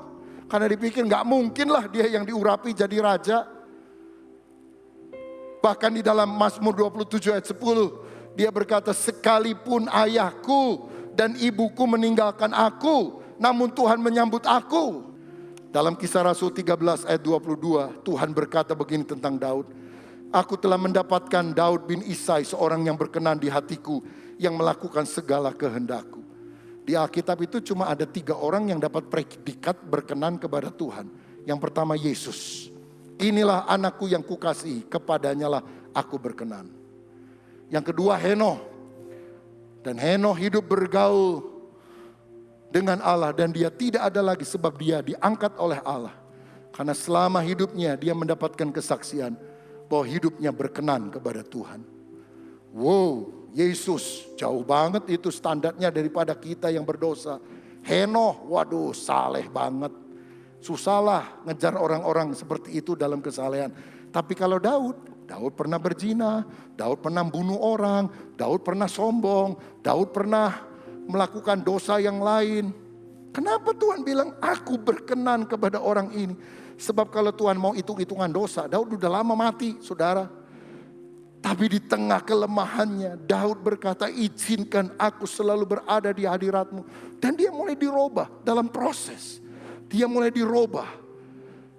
Karena dipikir gak mungkin lah dia yang diurapi jadi raja. Bahkan di dalam Mazmur 27 ayat 10, dia berkata, sekalipun ayahku dan ibuku meninggalkan aku, namun Tuhan menyambut aku. Dalam Kisah Rasul 13 ayat 22, Tuhan berkata begini tentang Daud. Aku telah mendapatkan Daud bin Isai, seorang yang berkenan di hatiku, yang melakukan segala kehendakku. Di Alkitab itu cuma ada 3 orang yang dapat predikat berkenan kepada Tuhan. Yang pertama Yesus. Inilah anakku yang kukasihi, kepadanya lah aku berkenan. Yang kedua Henoh. Dan Henoh hidup bergaul dengan Allah, dan dia tidak ada lagi sebab dia diangkat oleh Allah. Karena selama hidupnya dia mendapatkan kesaksian bahwa hidupnya berkenan kepada Tuhan. Wow, Yesus jauh banget itu standarnya daripada kita yang berdosa. Henoh, waduh saleh banget. Susahlah ngejar orang-orang seperti itu dalam kesalehan. Tapi kalau Daud pernah berzina, Daud pernah bunuh orang, Daud pernah sombong, Daud pernah melakukan dosa yang lain. Kenapa Tuhan bilang aku berkenan kepada orang ini? Sebab kalau Tuhan mau hitung-hitungan dosa, Daud udah lama mati, saudara. Tapi di tengah kelemahannya, Daud berkata, izinkan aku selalu berada di hadiratmu. Dan dia mulai dirubah dalam proses. Dia mulai dirubah.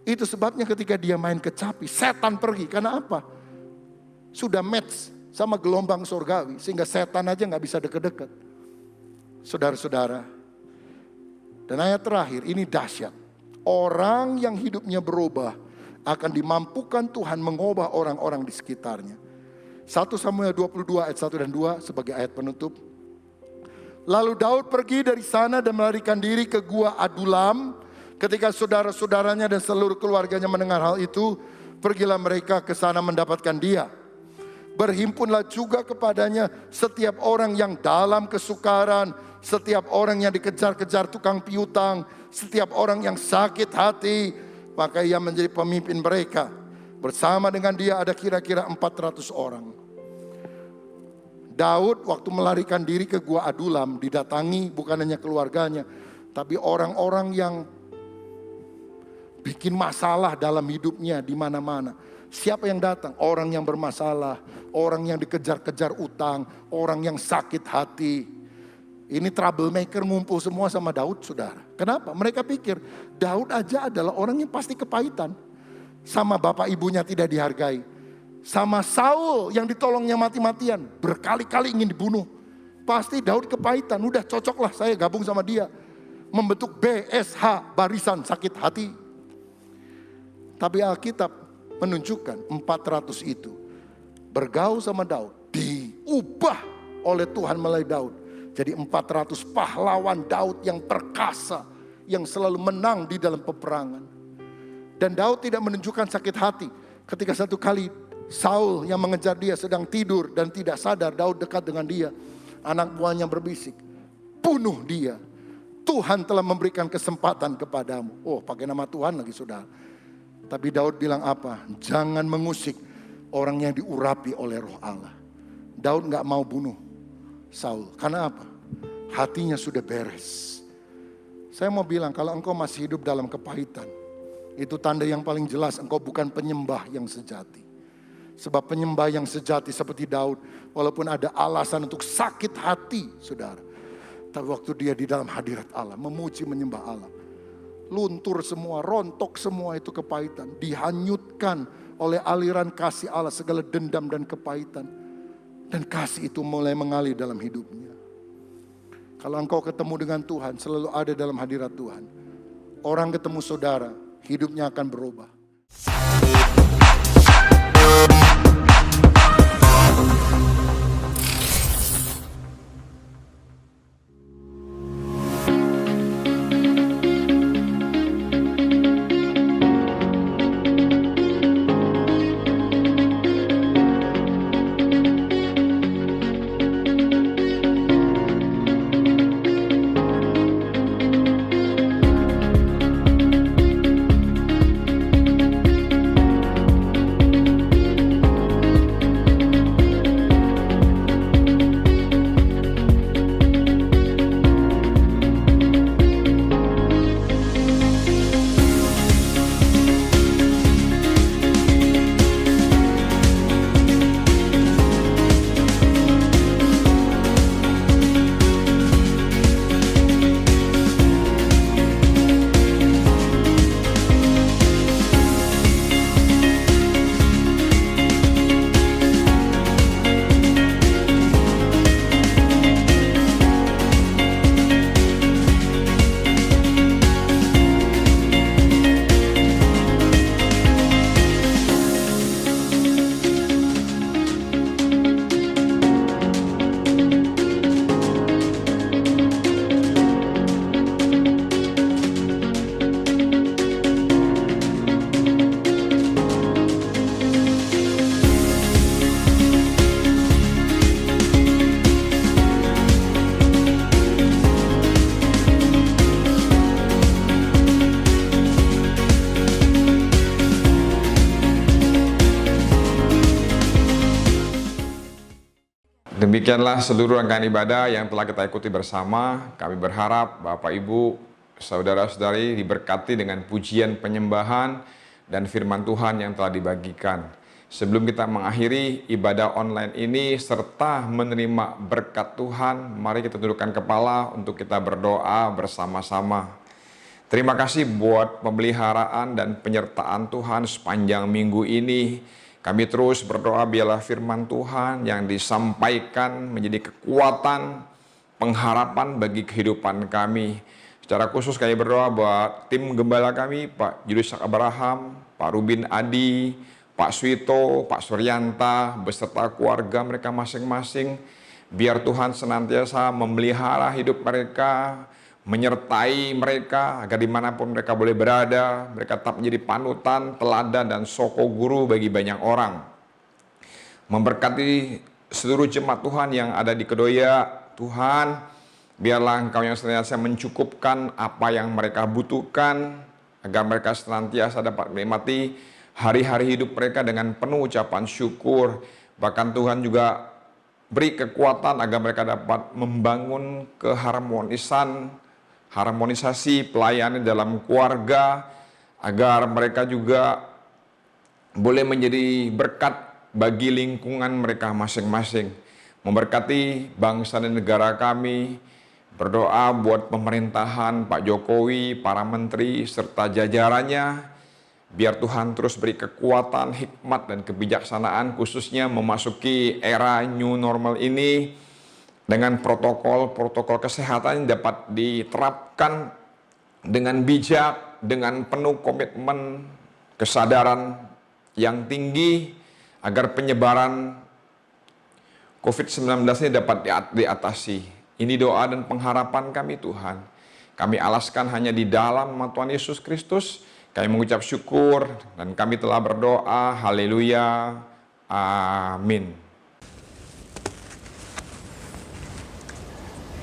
Itu sebabnya ketika dia main kecapi, setan pergi. Karena apa? Sudah match sama gelombang surgawi, sehingga setan aja gak bisa deket-deket. Saudara-saudara, dan ayat terakhir ini dahsyat. Orang yang hidupnya berubah akan dimampukan Tuhan mengubah orang-orang di sekitarnya. 1 Samuel 22 ayat 1 dan 2 sebagai ayat penutup. Lalu Daud pergi dari sana dan melarikan diri ke gua Adulam. Ketika saudara-saudaranya dan seluruh keluarganya mendengar hal itu, pergilah mereka ke sana mendapatkan dia. Berhimpunlah juga kepadanya setiap orang yang dalam kesukaran, setiap orang yang dikejar-kejar tukang piutang, setiap orang yang sakit hati, maka ia menjadi pemimpin mereka. Bersama dengan dia ada kira-kira 400 orang. Daud waktu melarikan diri ke gua Adulam didatangi bukan hanya keluarganya, tapi orang-orang yang bikin masalah dalam hidupnya di mana-mana. Siapa yang datang? Orang yang bermasalah, orang yang dikejar-kejar utang, orang yang sakit hati. Ini troublemaker ngumpul semua sama Daud, saudara. Kenapa? Mereka pikir Daud aja adalah orang yang pasti kepahitan. Sama bapak ibunya tidak dihargai. Sama Saul yang ditolongnya mati-matian. Berkali-kali ingin dibunuh. Pasti Daud kepahitan. Udah cocoklah saya gabung sama dia. Membentuk BSH, barisan sakit hati. Tapi Alkitab menunjukkan 400 itu bergaul sama Daud. Diubah oleh Tuhan melalui Daud. Jadi 400 pahlawan Daud yang perkasa, yang selalu menang di dalam peperangan. Dan Daud tidak menunjukkan sakit hati. Ketika satu kali Saul yang mengejar dia sedang tidur dan tidak sadar, Daud dekat dengan dia. Anak buahnya berbisik, bunuh dia. Tuhan telah memberikan kesempatan kepadamu. Oh, pakai nama Tuhan lagi, saudara. Tapi Daud bilang apa? Jangan mengusik orang yang diurapi oleh roh Allah. Daud gak mau bunuh Saul. Karena apa? Hatinya sudah beres. Saya mau bilang, kalau engkau masih hidup dalam kepahitan, itu tanda yang paling jelas engkau bukan penyembah yang sejati. Sebab penyembah yang sejati seperti Daud, walaupun ada alasan untuk sakit hati, saudara. Tapi waktu dia di dalam hadirat Allah, memuji menyembah Allah, luntur semua, rontok semua itu kepahitan. Dihanyutkan oleh aliran kasih Allah, segala dendam dan kepahitan. Dan kasih itu mulai mengalir dalam hidupnya. Kalau engkau ketemu dengan Tuhan, selalu ada dalam hadirat Tuhan. Orang ketemu saudara, hidupnya akan berubah. Demikianlah seluruh rangkaian ibadah yang telah kita ikuti bersama. Kami berharap Bapak Ibu, saudara-saudari diberkati dengan pujian penyembahan dan firman Tuhan yang telah dibagikan. Sebelum kita mengakhiri ibadah online ini serta menerima berkat Tuhan, mari kita tundukkan kepala untuk kita berdoa bersama-sama. Terima kasih buat pemeliharaan dan penyertaan Tuhan sepanjang minggu ini. Kami terus berdoa biarlah firman Tuhan yang disampaikan menjadi kekuatan, pengharapan bagi kehidupan kami. Secara khusus kami berdoa buat tim gembala kami, Pak Julius Abraham, Pak Rubin Adi, Pak Swito, Pak Suryanta, beserta keluarga mereka masing-masing. Biar Tuhan senantiasa memelihara hidup mereka, menyertai mereka agar dimanapun mereka boleh berada, mereka tetap menjadi panutan, teladan, dan soko guru bagi banyak orang. Memberkati seluruh jemaat Tuhan yang ada di Kedoya, Tuhan, biarlah Engkau yang senantiasa mencukupkan apa yang mereka butuhkan, agar mereka senantiasa dapat menikmati hari-hari hidup mereka dengan penuh ucapan syukur. Bahkan Tuhan juga beri kekuatan agar mereka dapat membangun harmonisasi pelayanan dalam keluarga, agar mereka juga boleh menjadi berkat bagi lingkungan mereka masing-masing. Memberkati bangsa dan negara kami, Berdoa buat pemerintahan Pak Jokowi, para menteri, serta jajarannya. Biar Tuhan terus beri kekuatan, hikmat, dan kebijaksanaan khususnya memasuki era new normal ini dengan protokol-protokol kesehatan yang dapat diterapkan dengan bijak, dengan penuh komitmen, kesadaran yang tinggi agar penyebaran COVID-19 ini dapat diatasi. Ini doa dan pengharapan kami Tuhan. Kami alaskan hanya di dalam nama Tuhan Yesus Kristus. Kami mengucap syukur dan kami telah berdoa. Haleluya. Amin.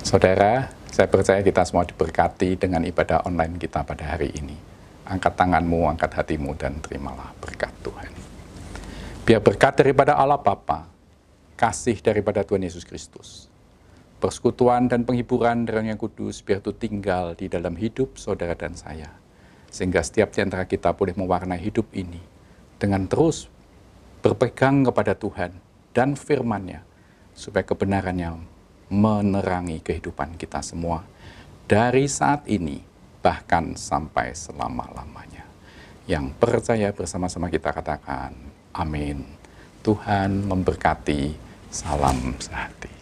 Saudara, saya percaya kita semua diberkati dengan ibadah online kita pada hari ini. Angkat tanganmu, angkat hatimu, dan terimalah berkat Tuhan. Biar berkat daripada Allah Bapa, kasih daripada Tuhan Yesus Kristus, persekutuan dan penghiburan dari Roh yang Kudus biar itu tinggal di dalam hidup saudara dan saya. Sehingga setiap di antara kita boleh mewarnai hidup ini dengan terus berpegang kepada Tuhan dan firman-Nya, supaya kebenarannya menerangi kehidupan kita semua dari saat ini bahkan sampai selama-lamanya. Yang percaya bersama-sama kita katakan amin. Tuhan memberkati. Salam sehati.